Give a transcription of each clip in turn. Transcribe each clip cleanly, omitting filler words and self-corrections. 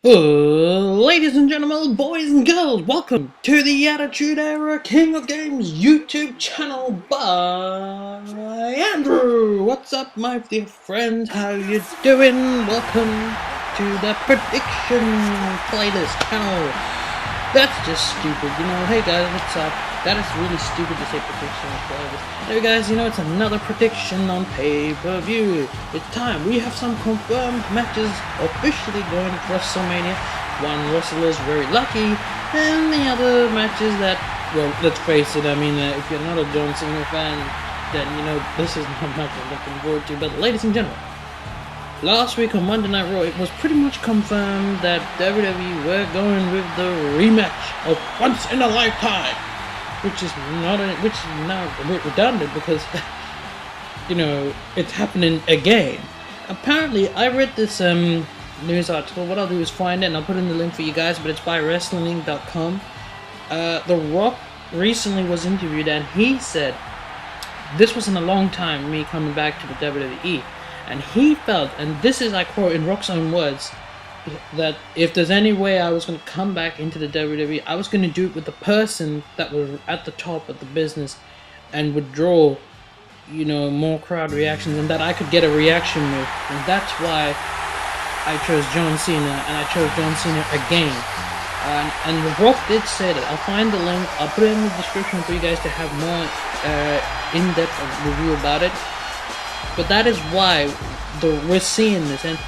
Ladies and gentlemen, boys and girls, welcome to the Attitude Era King of Games YouTube channel by Andrew. What's up, my dear friends? How you doing? Welcome to the prediction playlist channel. That's just stupid, Hey guys, what's up? That is really stupid to say prediction playlist. Hey guys, it's another prediction on pay-per-view. It's time. We have some confirmed matches officially going to WrestleMania. One wrestler is very lucky, and the other matches that, well, let's face it, if you're not a John Cena fan, then, this is not much I'm looking forward to. But ladies and gentlemen, last week on Monday Night Raw, it was pretty much confirmed that WWE were going with the rematch of Once in a Lifetime, which is now a bit redundant because, it's happening again. Apparently, I read this news article. What I'll do is find it and I'll put in the link for you guys, but it's by Resling.com. The Rock recently was interviewed and he said this wasn't a long time me coming back to the WWE. And he felt, and this is, I quote in Rock's own words, that if there's any way I was going to come back into the WWE, I was going to do it with the person that was at the top of the business and would draw, more crowd reactions and that I could get a reaction with. And that's why I chose John Cena, and I chose John Cena again. And Rock did say that. I'll find the link, I'll put it in the description for you guys to have more in-depth review about it. But that is why we're seeing this, and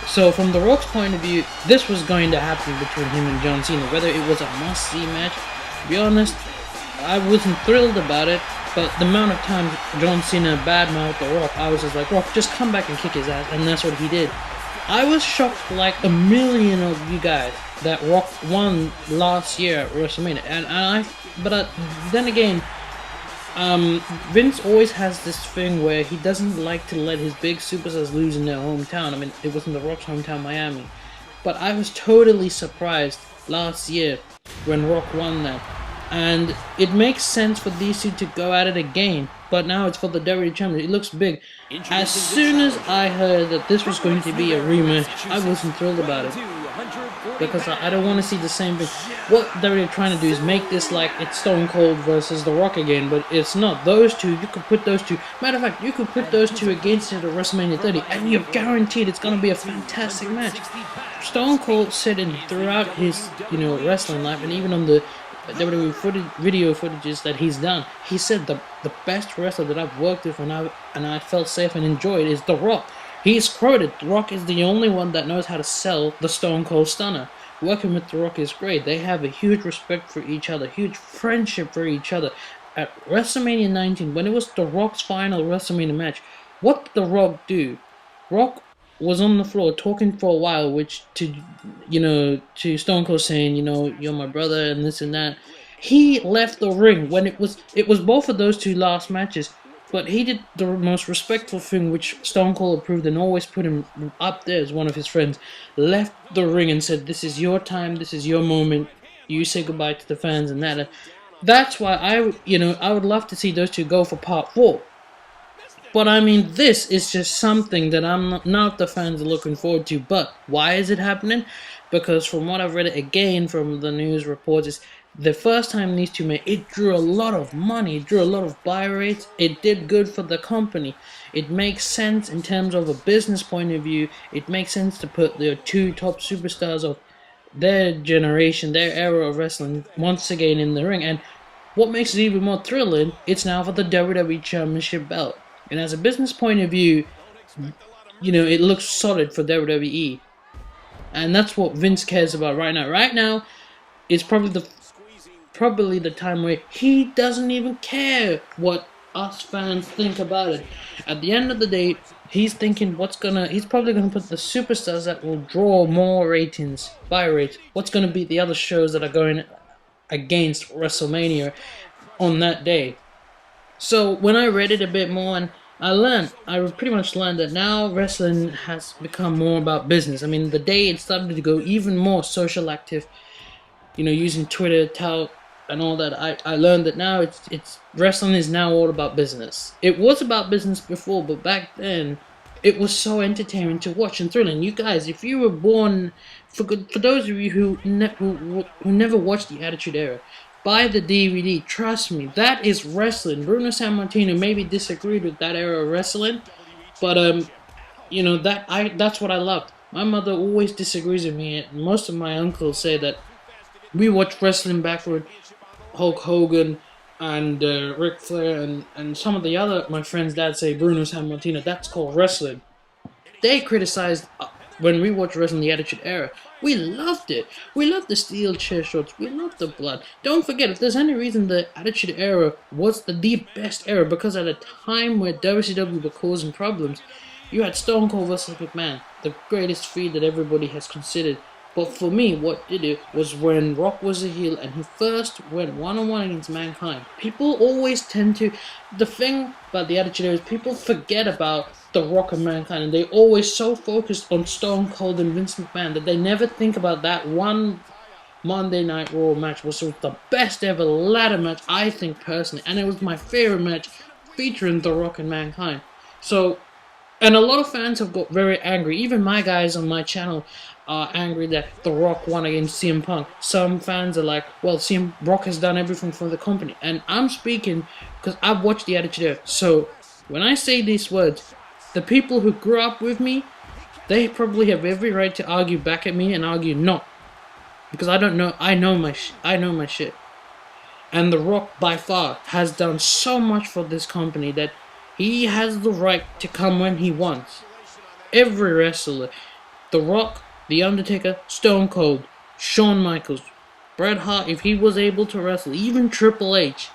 so from The Rock's point of view, this was going to happen between him and John Cena. Whether it was a must-see match, to be honest, I wasn't thrilled about it. But the amount of times John Cena badmouthed The Rock, I was just like, Rock, just come back and kick his ass, and that's what he did. I was shocked, like a million of you guys, that Rock won last year at WrestleMania, but then again. Vince always has this thing where he doesn't like to let his big superstars lose in their hometown. It wasn't The Rock's hometown, Miami. But I was totally surprised last year when Rock won that. And it makes sense for these two to go at it again. But now it's for the WWE Championship. It looks big. As soon as I heard that this was going to be a rematch, I wasn't thrilled about it. Because I don't want to see the same thing. What WWE are trying to do is make this like it's Stone Cold versus The Rock again, but it's not. Those two, you could put those two. Matter of fact, you could put those two against it at WrestleMania 30, and you're guaranteed it's going to be a fantastic match. Stone Cold said throughout his, wrestling life, and even on the WWE video footages that he's done, he said the best wrestler that I've worked with and I felt safe and enjoyed is The Rock. He's quoted, The Rock is the only one that knows how to sell the Stone Cold Stunner. Working with The Rock is great. They have a huge respect for each other, huge friendship for each other. At WrestleMania 19, when it was The Rock's final WrestleMania match, what did The Rock do? Rock was on the floor talking for a while, which to Stone Cold saying, you're my brother and this and that. He left the ring when it was both of those two last matches. But he did the most respectful thing, which Stone Cold approved and always put him up there as one of his friends. Left the ring and said, this is your time, this is your moment. You say goodbye to the fans and that. That's why I would love to see those two go for part 4. But this is just something that I'm not the fans are looking forward to. But why is it happening? Because from what I've read again from the news reports, is the first time these two met, it drew a lot of money, it drew a lot of buy rates, it did good for the company. It makes sense in terms of a business point of view. It makes sense to put the two top superstars of their generation, their era of wrestling, once again in the ring. And what makes it even more thrilling, it's now for the WWE Championship belt. And as a business point of view, it looks solid for WWE. And that's what Vince cares about right now. Right now is probably the time where he doesn't even care what us fans think about it. At the end of the day, he's thinking he's probably gonna put the superstars that will draw more ratings, buy rates. What's gonna be the other shows that are going against WrestleMania on that day. So when I read it a bit more, and I pretty much learned that now wrestling has become more about business. The day it started to go even more social active, using Twitter, tout, and all that, I learned that now it's wrestling is now all about business. It was about business before, but back then it was so entertaining to watch and thrilling. You guys, if you were born, for those of you who never watched the Attitude Era, buy the DVD. Trust me, that is wrestling. Bruno Sammartino maybe disagreed with that era of wrestling, but that's what I loved. My mother always disagrees with me. Most of my uncles say that we watched wrestling backward. Hulk Hogan and Ric Flair and some of the other my friends' dads say Bruno Sammartino. That's called wrestling. They criticized when we watched wrestling the Attitude Era. We loved it. We loved the steel chair shots. We loved the blood. Don't forget, if there's any reason the Attitude Era was the best era, because at a time where WCW were causing problems, you had Stone Cold vs. McMahon, the greatest feat that everybody has considered. But for me, what did it was when Rock was a heel and he first went one-on-one against Mankind. People always tend to... The thing about the Attitude Era is people forget about The Rock and Mankind, and they always so focused on Stone Cold and Vince McMahon that they never think about that one Monday Night Raw match, which was the best ever ladder match, I think, personally. And it was my favorite match featuring The Rock and Mankind. So... And a lot of fans have got very angry. Even my guys on my channel are angry that The Rock won against CM Punk. Some fans are like, well, CM Rock has done everything for the company. And I'm speaking because I've watched the Attitude Era. So when I say these words, the people who grew up with me, they probably have every right to argue back at me and argue no. Because I don't know. I know my shit. And The Rock by far has done so much for this company that he has the right to come when he wants. Every wrestler, The Rock, The Undertaker, Stone Cold, Shawn Michaels, Bret Hart, if he was able to wrestle, even Triple H.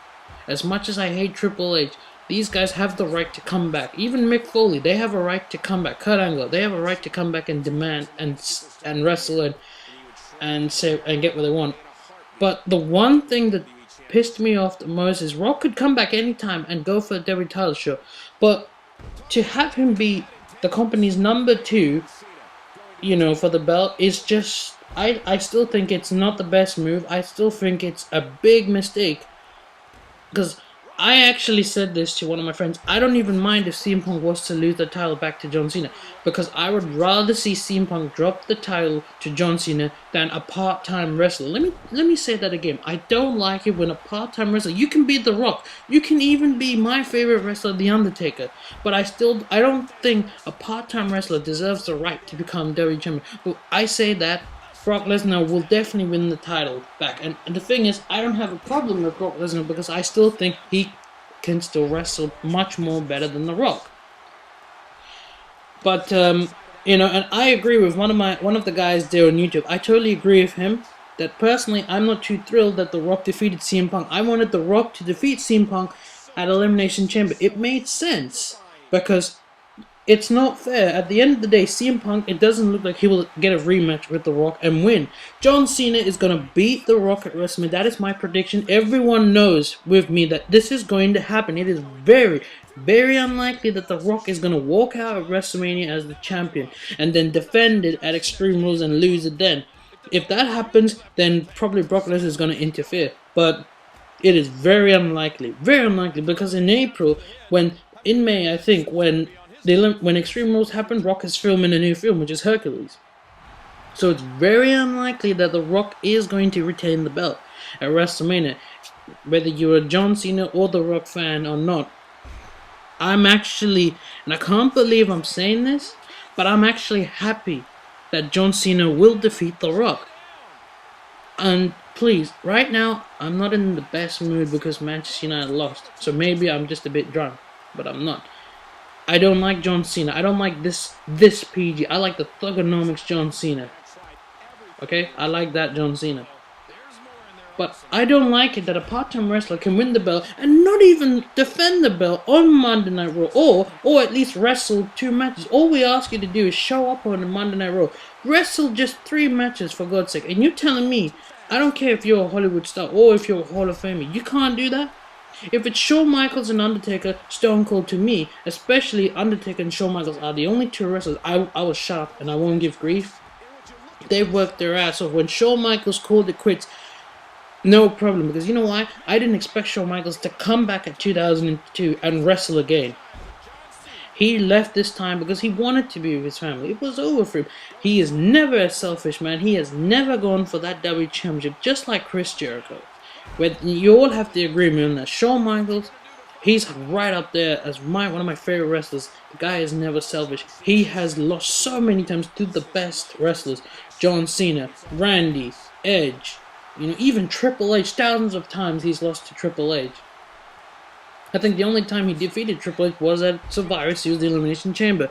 As much as I hate Triple H, these guys have the right to come back. Even Mick Foley, they have a right to come back. Kurt Angle, they have a right to come back and demand and wrestle and say and get what they want. But the one thing that pissed me off the most is Rock could come back anytime and go for a WWE title shot, but to have him be the company's number 2, for the belt is just, I still think it's not the best move. I still think it's a big mistake, because I actually said this to one of my friends. I don't even mind if CM Punk was to lose the title back to John Cena, because I would rather see CM Punk drop the title to John Cena than a part-time wrestler. Let me say that again. I don't like it when a part-time wrestler... You can be The Rock. You can even be my favorite wrestler, The Undertaker. But I don't think a part-time wrestler deserves the right to become WWE Champion. But I say that Brock Lesnar will definitely win the title back. And the thing is, I don't have a problem with Brock Lesnar because I still think he can still wrestle much more better than The Rock. But, and I agree with one of the guys there on YouTube. I totally agree with him that personally, I'm not too thrilled that The Rock defeated CM Punk. I wanted The Rock to defeat CM Punk at Elimination Chamber. It made sense because it's not fair. At the end of the day, CM Punk, it doesn't look like he will get a rematch with The Rock and win. John Cena is going to beat The Rock at WrestleMania. That is my prediction. Everyone knows with me that this is going to happen. It is very, very unlikely that The Rock is going to walk out of WrestleMania as the champion and then defend it at Extreme Rules and lose it then. If that happens, then probably Brock Lesnar is going to interfere. But it is very unlikely because in May, I think, when Extreme Rules happened, Rock is filming a new film, which is Hercules. So it's very unlikely that The Rock is going to retain the belt at WrestleMania. Whether you're a John Cena or The Rock fan or not, I'm actually, and I can't believe I'm saying this, but I'm actually happy that John Cena will defeat The Rock. And please, right now, I'm not in the best mood because Manchester United lost. So maybe I'm just a bit drunk, but I'm not. I don't like John Cena. I don't like this PG. I like the Thugonomics John Cena. Okay? I like that John Cena. But I don't like it that a part-time wrestler can win the belt and not even defend the belt on Monday Night Raw, or at least wrestle 2 matches. All we ask you to do is show up on the Monday Night Raw. Wrestle just 3 matches, for God's sake. And you're telling me, I don't care if you're a Hollywood star or if you're a Hall of Famer, you can't do that? If it's Shawn Michaels and Undertaker, Stone Cold, to me, especially Undertaker and Shawn Michaels are the only 2 wrestlers I will shut up and I won't give grief. They worked their ass off. When Shawn Michaels called it quits, no problem, because you know why? I didn't expect Shawn Michaels to come back at 2002 and wrestle again. He left this time because he wanted to be with his family. It was over for him. He is never a selfish man. He has never gone for that W Championship, just like Chris Jericho. But you all have to agree with me on that. Shawn Michaels, he's right up there as one of my favorite wrestlers. The guy is never selfish. He has lost so many times to the best wrestlers. John Cena, Randy, Edge, even Triple H. Thousands of times he's lost to Triple H. I think the only time he defeated Triple H was at Survivor Series, the Elimination Chamber.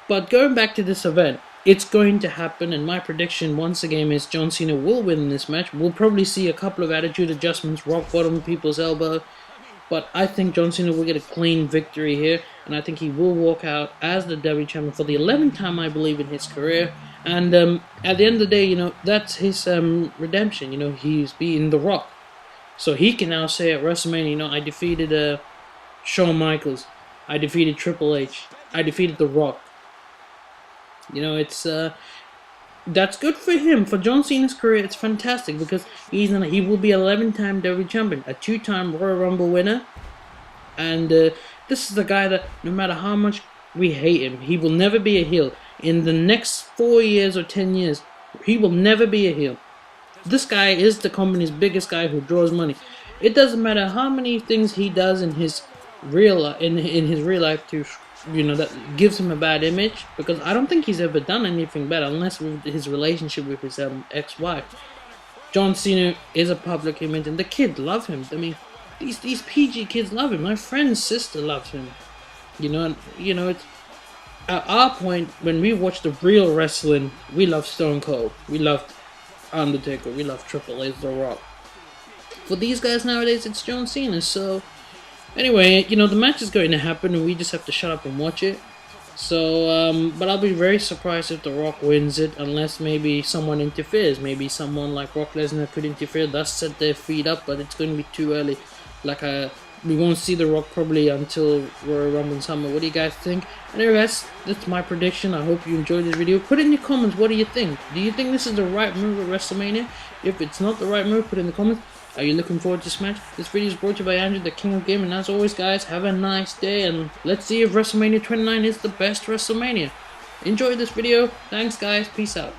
But going back to this event, it's going to happen, and my prediction once again is John Cena will win this match. We'll probably see a couple of attitude adjustments, rock bottom people's elbow, but I think John Cena will get a clean victory here, and I think he will walk out as the WWE Champion for the 11th time, I believe, in his career. And at the end of the day, that's his redemption. He's beaten The Rock. So he can now say at WrestleMania, I defeated Shawn Michaels, I defeated Triple H, I defeated The Rock. It's that's good for him. For John Cena's career, it's fantastic because he will be 11-time WWE Champion, a 2-time Royal Rumble winner, and this is the guy that no matter how much we hate him, he will never be a heel. In the next 4 years or 10 years, he will never be a heel. This guy is the company's biggest guy who draws money. It doesn't matter how many things he does in his real life to, that gives him a bad image, because I don't think he's ever done anything bad unless with his relationship with his ex-wife. John Cena is a public image, and the kids love him. I mean, these PG kids love him. My friend's sister loves him. It's at our point when we watch the real wrestling. We love Stone Cold. We love Undertaker, we love Triple H, The Rock. For these guys nowadays, it's John Cena. So anyway, the match is going to happen, and we just have to shut up and watch it. So, but I'll be very surprised if The Rock wins it, unless maybe someone interferes. Maybe someone like Brock Lesnar could interfere, thus set their feet up, but it's going to be too early. We won't see The Rock probably until Royal Rumble in summer. What do you guys think? Anyway, that's my prediction. I hope you enjoyed this video. Put in your comments, what do you think? Do you think this is the right move at WrestleMania? If it's not the right move, put in the comments. Are you looking forward to this match? This video is brought to you by Andrew, the King of Gaming. And as always, guys, have a nice day. And let's see if WrestleMania 29 is the best WrestleMania. Enjoy this video. Thanks, guys. Peace out.